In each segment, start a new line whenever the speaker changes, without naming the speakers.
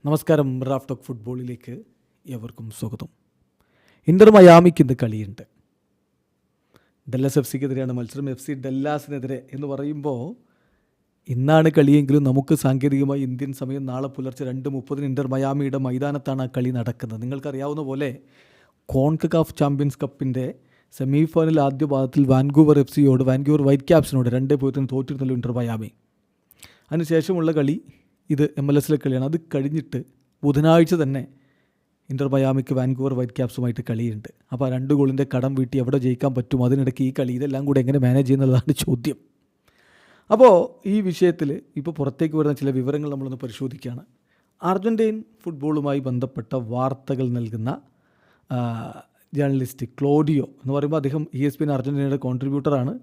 നമസ്കാരം. Raf talk ഫുട്ബോളിലേക്ക് എവർക്കും സ്വാഗതം. ഇന്റർ മയാമിക്ക് ഇന്ന് കളിയുണ്ട്. ഡെല്ലാസ് എഫ് സിക്കെതിരെയാണ് മത്സരം. എഫ് സി ഡെല്ലാസിനെതിരെ എന്ന് പറയുമ്പോൾ ഇന്നാണ് കളിയെങ്കിലും നമുക്ക് സാങ്കേതികമായി ഇന്ത്യൻ സമയം നാളെ പുലർച്ചെ 2:30 ഇന്റർ മയാമിയുടെ മൈതാനത്താണ് ആ കളി നടക്കുന്നത്. നിങ്ങൾക്കറിയാവുന്ന പോലെ കോൺകക്കാഫ് ചാമ്പ്യൻസ് കപ്പിൻ്റെ സെമി ഫൈനൽ ആദ്യ പാദത്തിൽ വാൻകൂവർ എഫ് സിയോട് വാൻകൂവർ വൈറ്റ് ക്യാപ്സിനോട് 2-0 തോറ്റിരുന്നല്ലോ ഇന്റർ മയാമി. അതിനുശേഷമുള്ള കളി ഇത് MLS കളിയാണ്. അത് കഴിഞ്ഞിട്ട് ബുധനാഴ്ച തന്നെ ഇന്റർ മയാമിക്ക് വാൻകൂവർ വൈറ്റ് ക്യാപ്സുമായിട്ട് കളിയുണ്ട്. അപ്പോൾ 2 ഗോളിൻ്റെ കടം വീട്ടി എവിടെ ജയിക്കാൻ പറ്റും, അതിനിടയ്ക്ക് ഈ കളി ഇതെല്ലാം കൂടെ എങ്ങനെ മാനേജ് ചെയ്യുന്നതാണ് ചോദ്യം. അപ്പോൾ ഈ വിഷയത്തിൽ ഇപ്പോൾ പുറത്തേക്ക് വരുന്ന ചില വിവരങ്ങൾ നമ്മളൊന്ന് പരിശോധിക്കുകയാണ്. അർജൻറ്റീൻ ഫുട്ബോളുമായി ബന്ധപ്പെട്ട വാർത്തകൾ നൽകുന്ന ജേർണലിസ്റ്റ് ക്ലോഡിയോ എന്ന് പറയുമ്പോൾ അദ്ദേഹം ESPN അർജൻറ്റീനയുടെ കോൺട്രിബ്യൂട്ടറാണ്.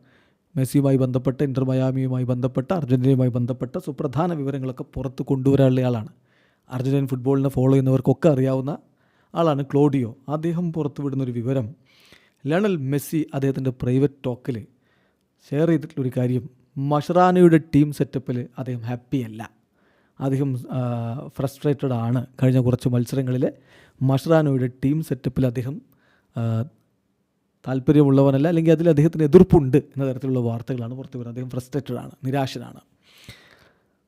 മെസ്സിയുമായി ബന്ധപ്പെട്ട ഇന്റർ മയാമിയുമായി ബന്ധപ്പെട്ട അർജൻറ്റീനയുമായി ബന്ധപ്പെട്ട സുപ്രധാന വിവരങ്ങളൊക്കെ പുറത്ത് കൊണ്ടുവരാനുള്ള ആളാണ്. അർജൻറ്റീൻ ഫുട്ബോളിനെ ഫോളോ ചെയ്യുന്നവർക്കൊക്കെ അറിയാവുന്ന ആളാണ് ക്ലോഡിയോ. അദ്ദേഹം പുറത്തുവിടുന്നൊരു വിവരം, ലയണൽ മെസ്സി അദ്ദേഹത്തിൻ്റെ പ്രൈവറ്റ് ടോക്കിൽ ഷെയർ ചെയ്തിട്ടുള്ളൊരു കാര്യം, മഷറാനോയുടെ ടീം സെറ്റപ്പിൽ അദ്ദേഹം ഹാപ്പിയല്ല. അദ്ദേഹം ഫ്രസ്ട്രേറ്റഡ് ആണ്. കഴിഞ്ഞ കുറച്ച് മത്സരങ്ങളിൽ മഷറാനോയുടെ ടീം സെറ്റപ്പിൽ അദ്ദേഹം താല്പര്യമുള്ളവനല്ല, അല്ലെങ്കിൽ അതിൽ അദ്ദേഹത്തിന് എതിർപ്പുണ്ട് എന്ന തരത്തിലുള്ള വാർത്തകളാണ് പുറത്തു വരുന്നത്. അദ്ദേഹം ഫ്രസ്ട്രേറ്റഡ് ആണ്, നിരാശനാണ്.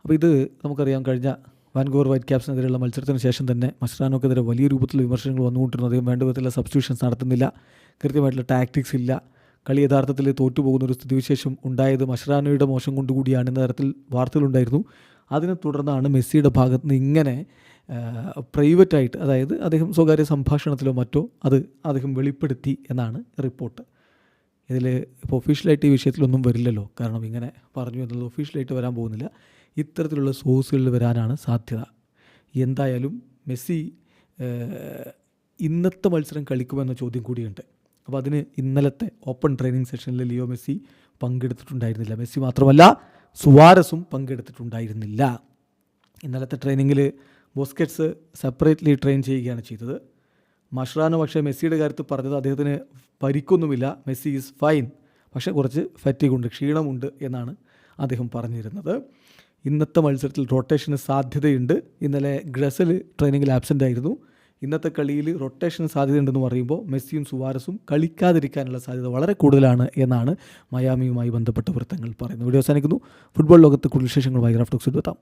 അപ്പോൾ ഇത് നമുക്കറിയാം, കഴിഞ്ഞ വാൻകൂവർ വൈറ്റ് ക്യാപ്സിനെതിരെയുള്ള മത്സരത്തിന് ശേഷം തന്നെ മസ്റാനോക്കെതിരെ വലിയ രൂപത്തിൽ വിമർശനങ്ങൾ വന്നുകൊണ്ടിരുന്നു. അദ്ദേഹം വേണ്ട വിധത്തിലുള്ള സബ്സ്റ്റിറ്റ്യൂഷൻസ് നടത്തുന്നില്ല, കൃത്യമായിട്ടുള്ള ടാക്ടിക്സ് ഇല്ല, കളി യഥാർത്ഥത്തിൽ തോറ്റുപോകുന്നൊരു സ്ഥിതിവിശേഷം ഉണ്ടായത് മസ്റാനോയുടെ മോശം കൊണ്ടുകൂടിയാണ് എന്ന തരത്തിൽ വാർത്തകളുണ്ടായിരുന്നു. അതിനെ തുടർന്നാണ് മെസ്സിയുടെ ഭാഗത്ത് നിന്ന് ഇങ്ങനെ പ്രൈവറ്റായിട്ട്, അതായത് അദ്ദേഹം സ്വകാര്യ സംഭാഷണത്തിലോ മറ്റോ അത് അദ്ദേഹം വെളിപ്പെടുത്തി എന്നാണ് റിപ്പോർട്ട്. ഇതിൽ ഇപ്പോൾ ഒഫീഷ്യലായിട്ട് ഈ വിഷയത്തിലൊന്നും വരില്ലല്ലോ, കാരണം ഇങ്ങനെ പറഞ്ഞു എന്നുള്ളത് ഒഫീഷ്യലായിട്ട് വരാൻ പോകുന്നില്ല. ഇത്തരത്തിലുള്ള സോഴ്സുകളിൽ വരാനാണ് സാധ്യത. എന്തായാലും മെസ്സി ഇന്നത്തെ മത്സരം കളിക്കുമെന്ന ചോദ്യം കൂടിയുണ്ട്. അപ്പോൾ അതിന് ഇന്നലത്തെ ഓപ്പൺ ട്രെയിനിങ് സെഷനിൽ ലിയോ മെസ്സി പങ്കെടുത്തിട്ടുണ്ടായിരുന്നില്ല. മെസ്സി മാത്രമല്ല, സുവാരസും പങ്കെടുത്തിട്ടുണ്ടായിരുന്നില്ല. ഇന്നലത്തെ ട്രെയിനിങ്ങിൽ ബുസ്കറ്റ്സ് സെപ്പറേറ്റ്ലി ട്രെയിൻ ചെയ്യുകയാണ് ചെയ്തത്. മഷ്റാനോ പക്ഷേ മെസ്സിയുടെ കാര്യത്തിൽ പറഞ്ഞത് അദ്ദേഹത്തിന് പരിക്കൊന്നുമില്ല, മെസ്സി ഈസ് ഫൈൻ, പക്ഷേ കുറച്ച് ഫാറ്റിഗുണ്ട്, ക്ഷീണമുണ്ട് എന്നാണ് അദ്ദേഹം പറഞ്ഞിരുന്നത്. ഇന്നത്തെ മത്സരത്തിൽ റൊട്ടേഷന് സാധ്യതയുണ്ട്. ഇന്നലെ ഗ്രസൽ ട്രെയിനിങ്ങിൽ ആബ്സെൻ്റ് ആയിരുന്നു. ഇന്നത്തെ കളിയിൽ റൊട്ടേഷന് സാധ്യതയുണ്ടെന്ന് പറയുമ്പോൾ മെസ്സിയും സുവാരസും കളിക്കാതിരിക്കാനുള്ള സാധ്യത വളരെ കൂടുതലാണ് എന്നാണ് മയാമിയുമായി ബന്ധപ്പെട്ട വൃത്തങ്ങൾ പറയുന്നത്. വീഡിയോ അവസാനിക്കുന്നു. ഫുട്ബോൾ ലോകത്ത് കൂടുതൽ വിശേഷങ്ങളുമായി റാഫ് ടോക്സിൽ എത്താം.